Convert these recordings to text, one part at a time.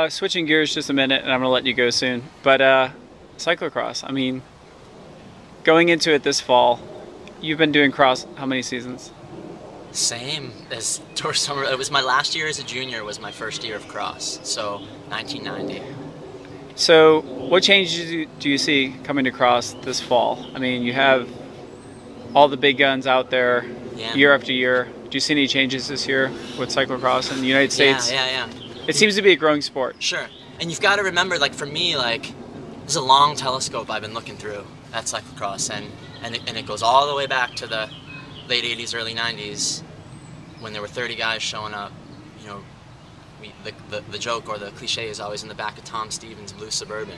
Switching gears just a minute, and I'm gonna let you go soon. But cyclocross. I mean, going into it this fall, you've been doing cross how many seasons? Same as tour summer. It was my last year as a junior. Was my first year of cross. So 1990. So, what changes do you see coming to cross this fall? I mean, you have all the big guns out there Yeah. year after year. Do you see any changes this year with cyclocross in the United Yeah, States? yeah, yeah. It seems to be a growing sport. Sure. And you've got to remember, like for me, like there's a long telescope I've been looking through at cyclocross, and it goes all the way back to the late 80s, early 90s, when there were 30 guys showing up. You know, the joke or the cliche is always in the back of Tom Stevens' blue Suburban,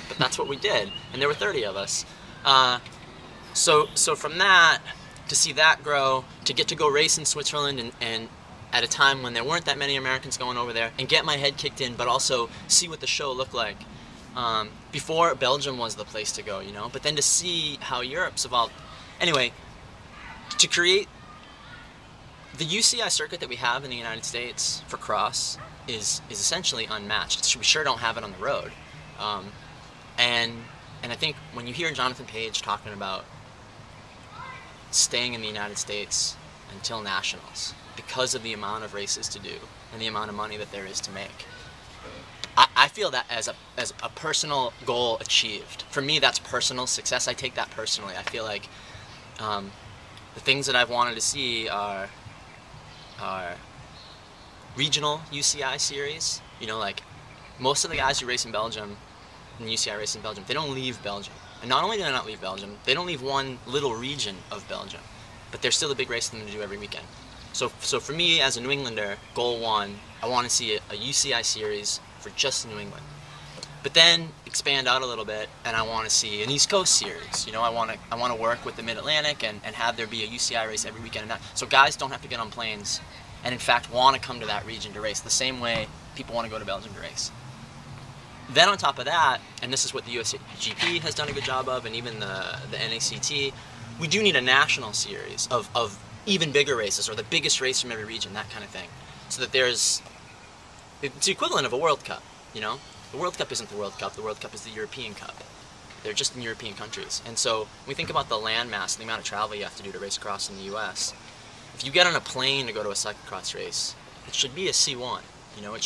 but that's what we did, and there were 30 of us. So from that, to see that grow, to get to go race in Switzerland and at a time when there weren't that many Americans going over there, and get my head kicked in, but also see what the show looked like. Before, Belgium was the place to go, you know, but then to see how Europe's evolved. Anyway, to create the UCI circuit that we have in the United States for cross is essentially unmatched. We sure don't have it on the road. And I think when you hear Jonathan Page talking about staying in the United States until nationals because of the amount of races to do and the amount of money that there is to make, I feel that as a personal goal achieved. For me, that's personal success. I take that personally. I feel like the things that I've wanted to see are regional UCI series. You know, like most of the guys who race in Belgium, in UCI race in Belgium, they don't leave Belgium. And not only do they not leave Belgium, they don't leave one little region of Belgium, but there's still a big race for them to do every weekend. So for me as a New Englander, goal one, I want to see a UCI series for just New England. But then expand out a little bit, and I want to see an East Coast series. You know, I want to work with the Mid-Atlantic and have there be a UCI race every weekend, and that, so guys don't have to get on planes and in fact want to come to that region to race the same way people want to go to Belgium to race. Then on top of that, and this is what the USGP has done a good job of, and even the NACT, we do need a national series of even bigger races, or the biggest race from every region, that kind of thing. So that it's the equivalent of a World Cup, you know? The World Cup isn't the World Cup is the European Cup. They're just in European countries. And so when we think about the land mass, the amount of travel you have to do to race across in the US, if you get on a plane to go to a cyclocross race, it should be a C1. You know, there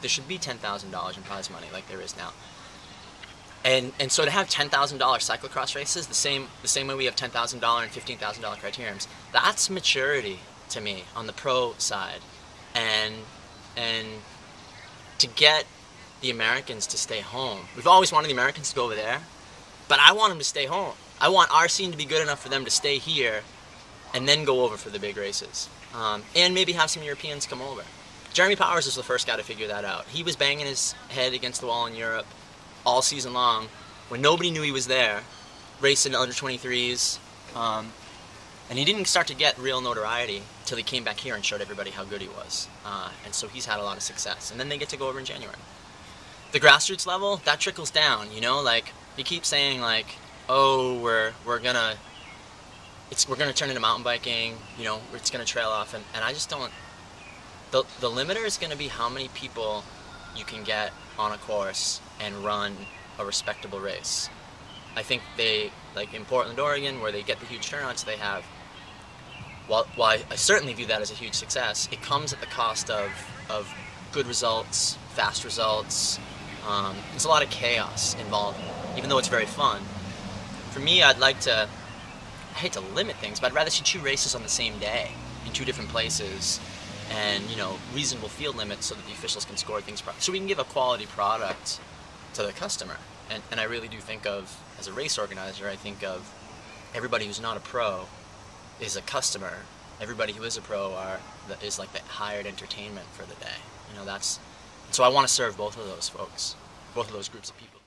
should be $10,000 in prize money like there is now. And so to have $10,000 cyclocross races, the same way we have $10,000 and $15,000 criteriums, that's maturity to me on the pro side. And to get the Americans to stay home. We've always wanted the Americans to go over there, but I want them to stay home. I want our scene to be good enough for them to stay here and then go over for the big races. And maybe have some Europeans come over. Jeremy Powers was the first guy to figure that out. He was banging his head against the wall in Europe all season long when nobody knew he was there, racing under 23s, and he didn't start to get real notoriety until he came back here and showed everybody how good he was. And so he's had a lot of success. And then they get to go over in January. The grassroots level, that trickles down, you know, like you keep saying like, oh, we're gonna turn into mountain biking, you know, it's gonna trail off, and I just don't. The limiter is going to be how many people you can get on a course and run a respectable race. I think like in Portland, Oregon, where they get the huge turnouts they have, while I certainly view that as a huge success, it comes at the cost of good results, fast results. There's a lot of chaos involved, even though it's very fun. For me, I hate to limit things, but I'd rather see 2 races on the same day in 2 different places, and, you know, reasonable field limits so that the officials can score things properly, so we can give a quality product to the customer. And I really do think of, as a race organizer, I think of everybody who's not a pro is a customer. Everybody who is a pro is like the hired entertainment for the day. You know, so I want to serve both of those folks, both of those groups of people.